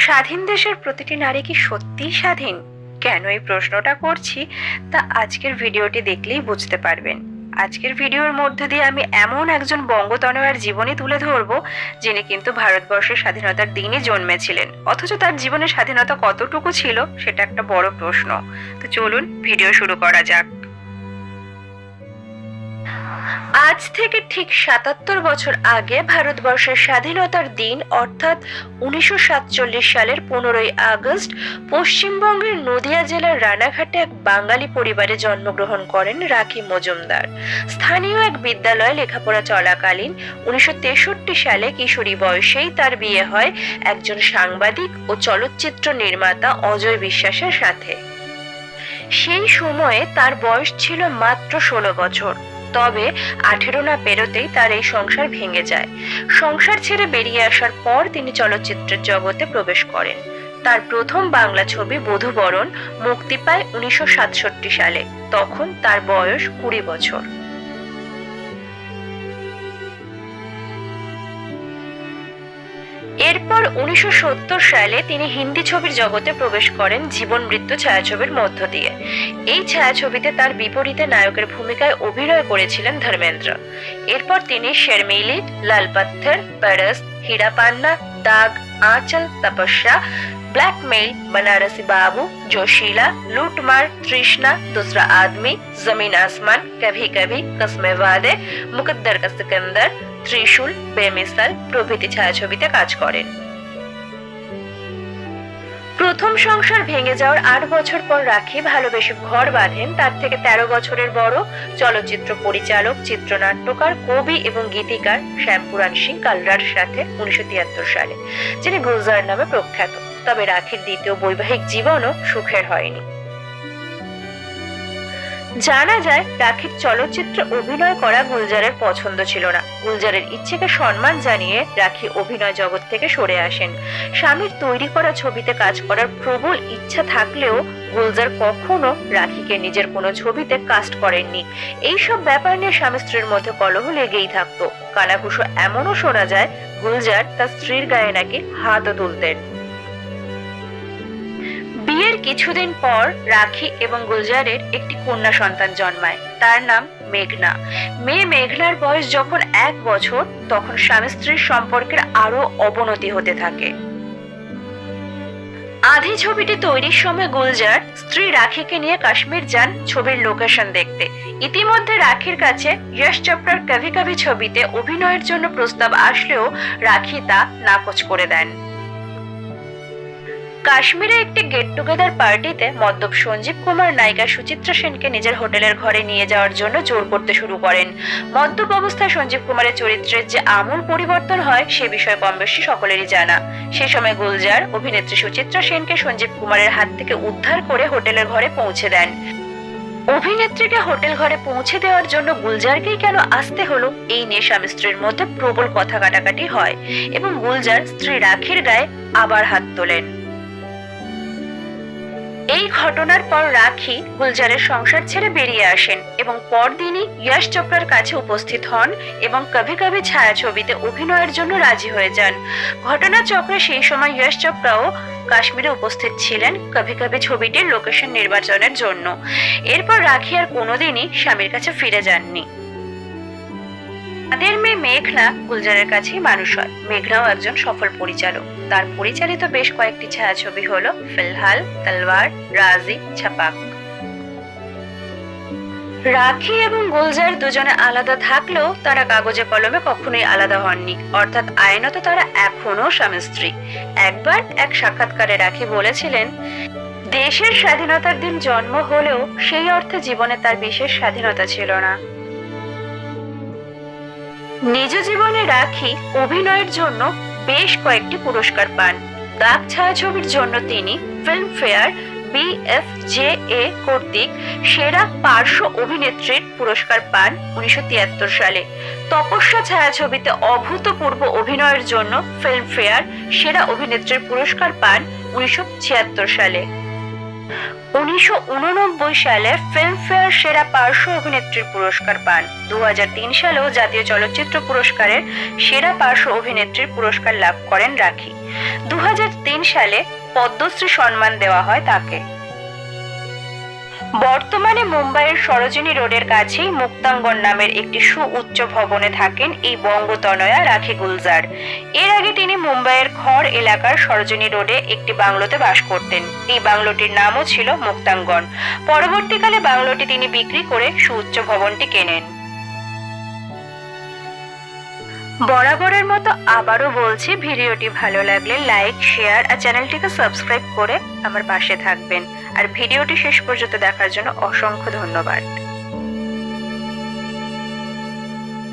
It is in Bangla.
স্বাধীন দেশের প্রতিটি নারী কি সত্যিই স্বাধীন? কেন এই প্রশ্নটা করছি তা আজকের ভিডিওটি দেখলেই বুঝতে পারবেন। আজকের ভিডিওর মধ্যে দিয়ে আমি এমন একজন বঙ্গতনয়ার জীবনী তুলে ধরবো যিনি কিন্তু ভারতবর্ষের স্বাধীনতার দিনই জন্মেছিলেন, অথচ তার জীবনে স্বাধীনতা কতটুকু ছিল সেটা একটা বড় প্রশ্ন। তো চলুন ভিডিও শুরু করা যাক। আজ থেকে ঠিক ৭৭ বছর আগে ভারতবর্ষের স্বাধীনতার দিন অর্থাৎ ১৯৪৭ সালের ১৫ই আগস্ট পশ্চিমবঙ্গের নদিয়া জেলার রানাঘাটে এক বাঙালি পরিবারে জন্মগ্রহণ করেন রাখি মজুমদার। স্থানীয় এক বিদ্যালয়ে লেখাপড়া চলাকালীন ১৯৬৩ সালে কিশোরী বয়সেই তার বিয়ে হয় একজন সাংবাদিক ও চলচ্চিত্র নির্মাতা অজয় বিশ্বাসের সাথে। সেই সময়ে তার বয়স ছিল মাত্র ১৬ বছর। তবে ১৮ না পেরোতেই তার এই সংসার ভেঙে যায়। সংসার ছেড়ে বেরিয়ে আসার পর তিনি চলচ্চিত্রের জগতে প্রবেশ করেন। তার প্রথম বাংলা ছবি বধূবরণ মুক্তি পায় ১৯৬৭ সালে। তখন তার বয়স ২০ বছর। এরপর ১৯৭০ সালে তিনি হিন্দি ছবির জগতে প্রবেশ করেন জীবন মৃত্যু ছায়াছবির মধ্য দিয়ে। এই ছায়াছবিতে তার বিপরীতে নায়কের ভূমিকায় অভিনয় করেছিলেন ধর্মেন্দ্র। এরপর তিনি শর্মিলি, লাল পাথর, পারস, হীরা পান্না, দাগ, আঁচল, তপস্যা, ব্ল্যাকমেইল, बनारसी बाबू, जोशीला, लूटमार, तृष्णा, दूसरा आदमी, जमीन आसमान, कभी कभी, कस्मे वादे, मुकद्दर का सिकंदर, ত্রিশূল, বেমিসাল প্রভৃতি ছায়াছবিতে কাজ করেন। প্রথম সংসার ভেঙে যাওয়ার ৮ বছর পর রাখি ভালোবেসে ঘর বাঁধেন তার থেকে ১৩ বছরের বড় চলচ্চিত্র পরিচালক, চিত্রনাট্যকার, কবি এবং গীতিকার শ্যামপুরান সিং কালরার সাথে ১৯৭৩ সালে, যিনি গুলজার নামে প্রখ্যাত। তবে রাখির দ্বিতীয় বৈবাহিক জীবনও সুখের হয়নি। জানা যায় রাখির চলচ্চিত্রে অভিনয় করা গুলজারের পছন্দ ছিল না। গুলজারের ইচ্ছেকে সম্মান জানিয়ে রাখি অভিনয় জগৎ থেকে সরে আসেন। স্বামীর তৈরি করা ছবিতে কাজ করার প্রবল ইচ্ছা থাকলেও গুলজার কখনো রাখিকে নিজের কোনো ছবিতে কাস্ট করেননি। এইসব ব্যাপার নিয়ে স্বামী স্ত্রীর মধ্যে কলহ লেগেই থাকতো। কানাঘুষো এমনও শোনা যায় গুলজার তার স্ত্রীর গায়ে নাকি হাতও তুলতেন। বিয়ের কিছুদিন পর রাখি এবং গুলজারের একটি কন্যা সন্তান জন্মায়। তার নাম মেঘনা। মেয়ে মেঘনার বয়স যখন ১ বছর তখন স্বামী স্ত্রীর সম্পর্কের আরো অবনতি হতে থাকে। আধি ছবিটি তৈরির সময় গুলজার স্ত্রী রাখিকে নিয়ে কাশ্মীর যান ছবির লোকেশন দেখতে। ইতিমধ্যে রাখির কাছে যশ চোপড়ার কভি কভি ছবিতে অভিনয়ের জন্য প্রস্তাব আসলেও রাখি তা নাকচ করে দেন। কাশ্মীরে একটি গেট টুগেদার পার্টিতে মদ্যপ সঞ্জীব কুমার নায়িকা সুচিত্রা সেনকে নিজের হোটেলের ঘরে নিয়ে যাওয়ার জন্য জোর করতে শুরু করেন। মদ্যপ অবস্থায় সঞ্জীব কুমারের চরিত্রের যে আমূল পরিবর্তন হয় সে বিষয়ে কম বেশি সকলেরই জানা। সে সময় গুলজার অভিনেত্রী সুচিত্রা সেনকে সঞ্জীব কুমারের হাত থেকে উদ্ধার করে হোটেলের ঘরে পৌঁছে দেন। অভিনেত্রীকে হোটেল ঘরে পৌঁছে দেওয়ার জন্য গুলজারকেই কেন আসতে হলো এই নিয়ে স্বামী স্ত্রীর মধ্যে প্রবল কথা কাটাকাটি হয় এবং গুলজার স্ত্রী রাখির গায়ে আবার হাত তোলেন। এই ঘটনার পর রাখি গুলজারের সংসার ছেড়ে বেরিয়ে আসেন এবং পরদিনই যশ চোপড়ার কাছে উপস্থিত হন এবং কভি কভি ছায়াছবিতে অভিনয়ের জন্য রাজি হয়ে যান। ঘটনাচক্রে সেই সময় যশ চোপড়াও কাশ্মীরে উপস্থিত ছিলেন কভি কভি ছবিটির লোকেশন নির্বাচনের জন্য। এরপর রাখি আর কোনোদিনই স্বামীর কাছে ফিরে যাননি। তাদের মেয়ে মেঘনা গুলজারের কাছেই মানুষ হয়। মেঘনাও একজন সফল পরিচালক। তার পরিচালিত বেশ কয়েকটি ছায়াছবি হলো ফিলহাল, তলওয়ার, রাজি, ছাপাক। রাখি এবং গুলজার দুজনে আলাদা থাকলেও তারা কাগজে কলমে কখনোই আলাদা হননি, অর্থাৎ আইনত তারা এখনো স্বামী স্ত্রী। একবার এক সাক্ষাৎকারে রাখি বলেছিলেন, দেশের স্বাধীনতার দিন জন্ম হলেও সেই অর্থে জীবনে তার বিশেষ স্বাধীনতা ছিল না। নিজ জীবনে রাখি অভিনয়ের জন্য বেশ কয়েকটি পুরস্কার পান। দাগ ছায়াছবির জন্য তিনি ফিল্মফেয়ার BFJA কর্তৃক সেরা পার্শ্ব অভিনেত্রীর পুরস্কার পান ১৯৭৩ সালে। তপস্যা ছায়াছবিতে অভূতপূর্ব অভিনয়ের জন্য ফিল্মফেয়ার সেরা অভিনেত্রীর পুরস্কার পান ১৯৭৬ সালে। ১৯৮৯ সালে ফিল্মফেয়ার সেরা পার্শ্ব অভিনেত্রীর পুরস্কার পান। ২০০৩ সালেও জাতীয় চলচ্চিত্র পুরস্কারের সেরা পার্শ্ব অভিনেত্রীর পুরস্কার লাভ করেন রাখি। ২০০৩ সালে পদ্মশ্রী সম্মান দেওয়া হয় তাকে। বর্তমানে মুম্বাইয়ের সরোজিনী রোডের কাছেই মুক্তাঙ্গন নামের একটি সুউচ্চ ভবনে থাকেন এই বঙ্গতনয়া রাখি গুলজার। এর আগে তিনি মুম্বাইয়ের খড় এলাকার সরোজিনী রোডে একটি বাংলোতে বাস করতেন। এই বাংলোটির নামও ছিল মুক্তাঙ্গন। পরবর্তীকালে বাংলোটি তিনি বিক্রি করে সুউচ্চ ভবনটি কেনেন। বরাবরের মতো আবারও বলছি, ভিডিওটি ভালো লাগলে লাইক, শেয়ার আর চ্যানেলটিকে সাবস্ক্রাইব করে আমার পাশে থাকবেন। আর ভিডিওটি শেষ পর্যন্ত দেখার জন্য অসংখ্য ধন্যবাদ।